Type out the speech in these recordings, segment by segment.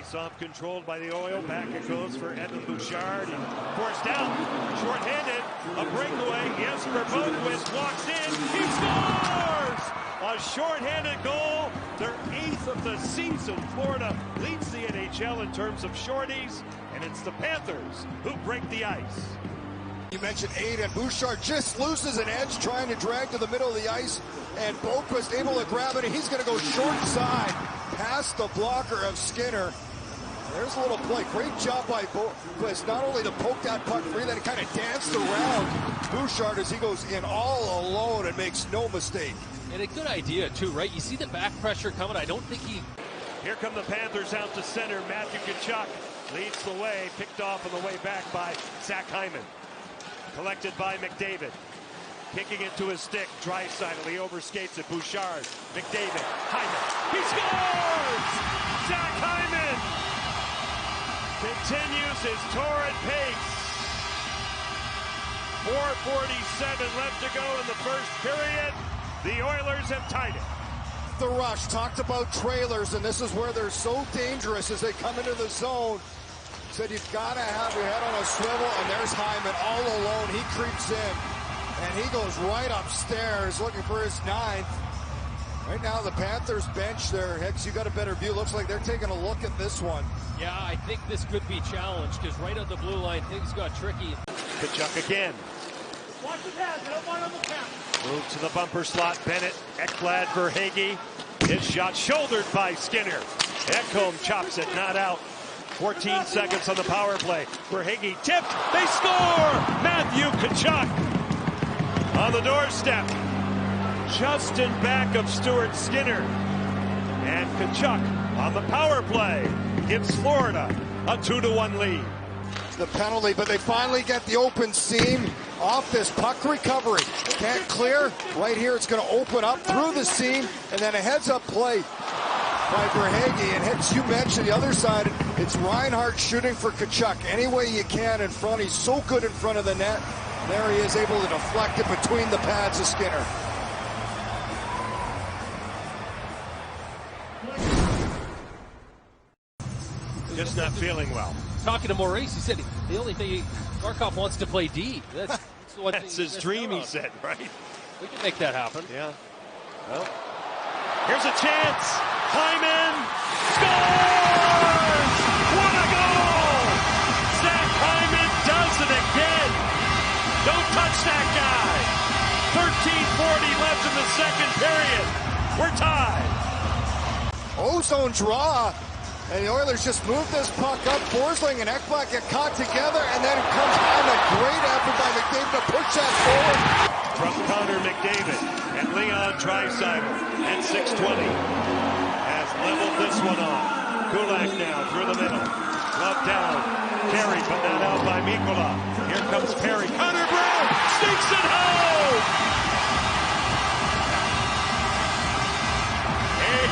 Face-off controlled by the Oil. Back it goes for Edmund Bouchard. Forced down. Short-handed. A breakaway. Jesper Boqvist walks in. He scores! A short-handed goal. Their 8th of the season. Florida leads the NHL in terms of shorties. And it's the Panthers who break the ice. You mentioned 8, and Bouchard just loses an edge trying to drag to the middle of the ice. And Boqvist able to grab it. And he's going to go short side past the blocker of Skinner. There's a little play. Great job by Boqvist. Not only to poke that puck free, then it kind of danced around Bouchard as he goes in all alone and makes no mistake. And a good idea, too, right? You see the back pressure coming. I don't think he... Here come the Panthers out to center. Matthew Tkachuk leads the way. Picked off on the way back by Zach Hyman. Collected by McDavid. Kicking it to his stick. Draisaitl. He overskates it. Bouchard. McDavid. Hyman. He scores! Zach Hyman continues his torrid pace. 4:47 left to go in the first period. The Oilers have tied it. The Rush talked about trailers, and this is where they're so dangerous as they come into the zone. Said you've got to have your head on a swivel, and there's Hyman all alone. He creeps in, and he goes right upstairs looking for his 9th. Right now, the Panthers bench there. Hicks, you got a better view. Looks like they're taking a look at this one. Yeah, I think this could be challenged because right on the blue line, things got tricky. Tkachuk again. Watch the pass. I don't want on the pass. Move to the bumper slot. Bennett. Ekblad for Hagee. His shot shouldered by Skinner. Ekholm chops it, not out. 14 seconds on the power play. Verhaeghe tipped. They score! Matthew Tkachuk on the doorstep. Just in back of Stuart Skinner. And Tkachuk on the power play gives Florida a 2-1 lead. The penalty, but they finally get the open seam off this puck recovery. Can't clear. Right here, it's going to open up through the seam, and then a heads-up play by Verhaeghe. And Hicks, you mentioned the other side, it's Reinhart shooting for Tkachuk any way you can in front. He's so good in front of the net. There he is, able to deflect it between the pads of Skinner. Just not feeling well. Talking to Maurice, he said the only thing Markov wants to play D. That's the one That's his dream, he said, right? We can make that happen. Yeah. Well, here's a chance. Hyman scores! What a goal! Zach Hyman does it again. Don't touch that guy. 13:40 left in the second period. We're tied. Ozone draw. And the Oilers just move this puck up. Forsling and Ekblad get caught together, and then it comes on a great effort by McDavid to push that forward. From Connor McDavid and Leon Draisaitl at 6:20 has leveled this one off. Kulak now through the middle. Glove down. Carried, but not out by Mikkola. Here comes Perry. Connor Brown sneaks it home!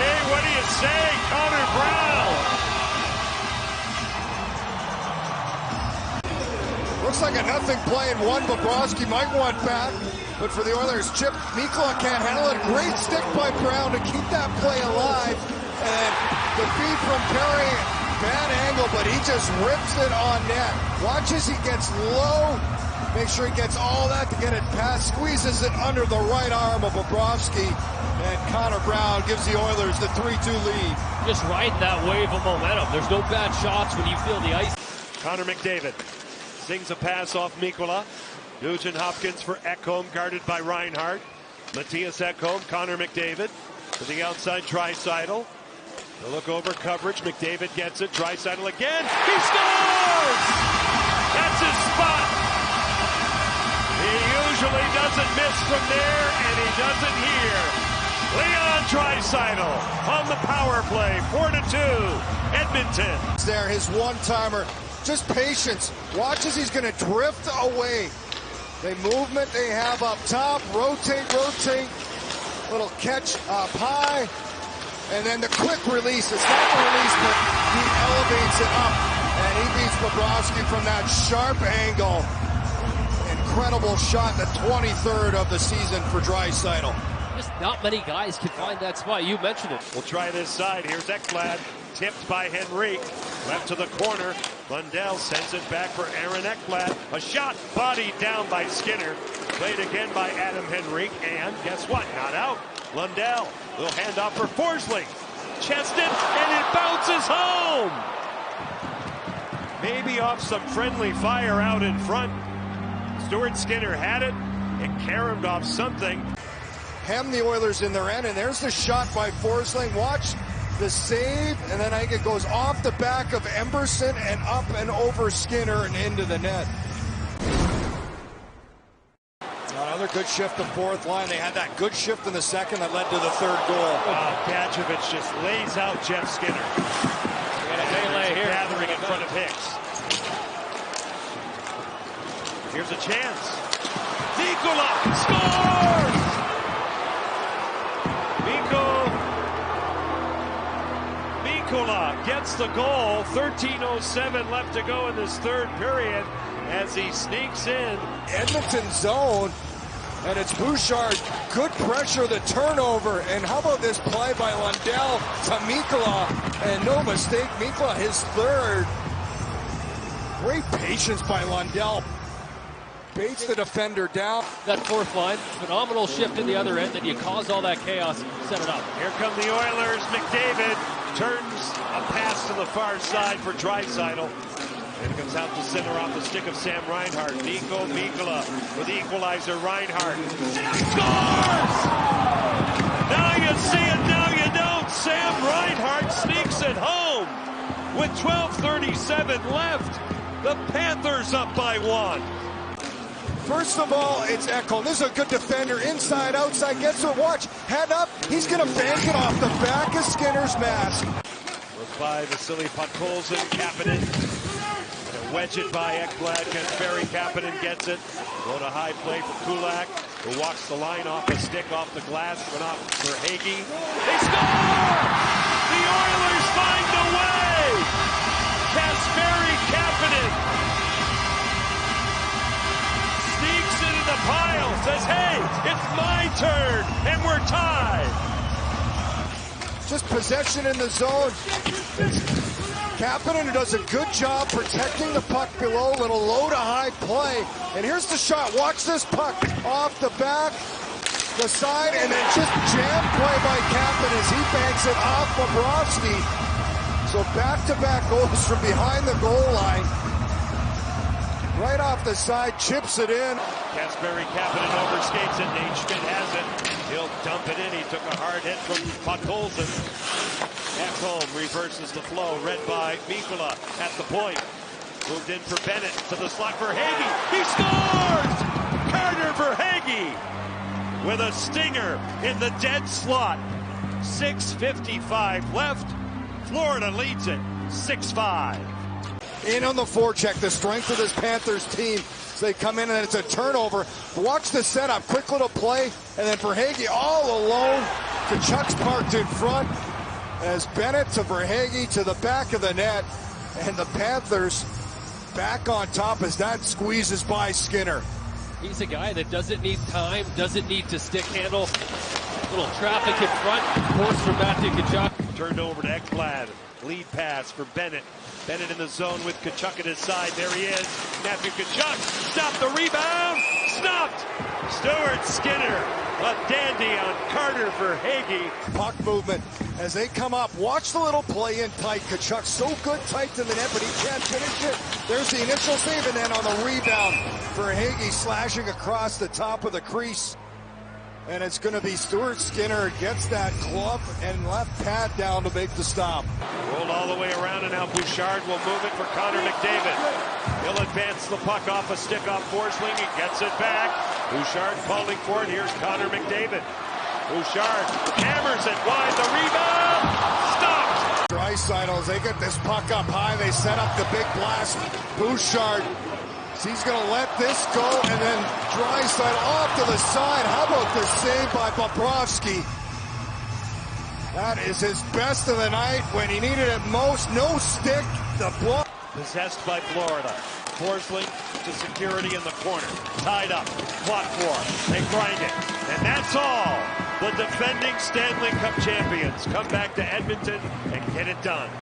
Hey, what do you say, Connor Brown? Looks like a nothing play in one. Bobrovsky might want back, but for the Oilers, Chip Mikkola can't handle it. Great stick by Brown to keep that play alive. And the feed from Perry, bad angle, but he just rips it on net. Watch as he gets low. Make sure he gets all that to get it past. Squeezes it under the right arm of Bobrovsky. And Connor Brown gives the Oilers the 3-2 lead. Just ride that wave of momentum. There's no bad shots when you feel the ice. Connor McDavid sings a pass off Mikkola. Nugent Hopkins for Ekholm, guarded by Reinhart. Matthias Ekholm, Connor McDavid to the outside. Draisaitl. The look over coverage. McDavid gets it. Draisaitl again. He scores! That's his spot. He usually doesn't miss from there, and he doesn't here. Leon Draisaitl on the power play, 4-2, Edmonton. There, his one-timer, just patience. Watch as he's going to drift away. The movement they have up top, rotate, little catch up high, and then the quick release. It's not the release, but he elevates it up, and he beats Bobrovsky from that sharp angle. Incredible shot, the 23rd of the season for Draisaitl. Just not many guys can find that spot. You mentioned it. We'll try this side. Here's Ekblad. tipped by Henrique. Left to the corner. Lundell sends it back for Aaron Ekblad. A shot bodied down by Skinner. Played again by Adam Henrique. And guess what? Not out. Lundell will hand off for Forsling. Chested, and it bounces home. Maybe off some friendly fire out in front. Stuart Skinner had it. It caromed off something. Hem the Oilers in their end, and there's the shot by Forsling. Watch the save, and then I think it goes off the back of Emberson and up and over Skinner and into the net. Another good shift, the fourth line. They had that good shift in the second that led to the third goal. Gadjevich just lays out Jeff Skinner. And a melee here. Gathering in front of Hicks. Here's a chance. Mikula scores! Mikula gets the goal. 13:07 left to go in this third period as he sneaks in. Edmonton zone, and it's Bouchard. Good pressure, the turnover, and how about this play by Lundell to Mikula? And no mistake, Mikula his third. Great patience by Lundell. Baits the defender down. That fourth line, phenomenal shift in the other end, and you cause all that chaos, set it up. Here come the Oilers. McDavid turns a pass to the far side for Draisaitl. And it comes out to center off the stick of Sam Reinhart. Nico Mikula with the equalizer. Reinhart scores! Now you see it, now you don't. Sam Reinhart sneaks it home with 12:37 left. The Panthers up by 1. First of all, it's Ekholm. This is a good defender. Inside, outside, gets it. Watch, head up. He's going to bank it off the back of Skinner's mask. Goes by Vasily Podkolzin. Kapanen. Gonna wedge it by Ekblad. Kasperi Kapanen gets it. Go to high play for Kulak, who walks the line off a stick off the glass. Went off for Hagee. They score! The Oilers find a way! Kasperi Kapanen the pile, says, hey, it's my turn, and we're tied. Just possession in the zone. Kapanen, who does a good job protecting the puck below, little low to high play. And here's the shot. Watch this puck off the back, the side, and then just jam play by Kapanen as he banks it off Bobrovsky. So back-to-back goals from behind the goal line. Right off the side, chips it in. Kasperi Kapanen overskates it. Nate Schmidt has it. He'll dump it in. He took a hard hit from Podkolzin. Ekholm reverses the flow. Read by Mikula at the point. Moved in for Bennett to the slot for Hagee. He scores! Carter Verhaeghe with a stinger in the dead slot. 6:55 left. Florida leads it 6-5. In on the forecheck, the strength of this Panthers team. So they come in and it's a turnover. Watch the setup, quick little play, and then Verhaeghe all alone. Tkachuk's parked in front as Bennett to Verhaeghe to the back of the net, and the Panthers back on top as that squeezes by Skinner. He's a guy that doesn't need time, doesn't need to stick handle. Little traffic in front, force from Matthew Tkachuk. Turned over to Ekblad. Lead pass for Bennett. Bennett in the zone with Tkachuk at his side. There he is. Matthew Tkachuk. Stop the rebound. Stopped. Stuart Skinner. A dandy on Carter Verhaeghe. Puck movement as they come up. Watch the little play in tight. Tkachuk so good tight to the net, but he can't finish it. There's the initial save, and then on the rebound, Verhaeghe slashing across the top of the crease. And it's going to be Stuart Skinner gets that glove and left pad down to make the stop. Rolled all the way around, and now Bouchard will move it for Connor McDavid. He'll advance the puck off a stick off Forsling. He gets it back. Bouchard calling for it. Here's Connor McDavid. Bouchard hammers it wide. The rebound. Stopped. Draisaitl, as they get this puck up high, they set up the big blast. Bouchard. He's going to let this go, and then Draisaitl off to the side. How about the save by Bobrovsky? That is his best of the night when he needed it most. No stick. The block. Possessed by Florida. Forsling to security in the corner. Tied up. Fought for. They grind it. And that's all. The defending Stanley Cup champions come back to Edmonton and get it done.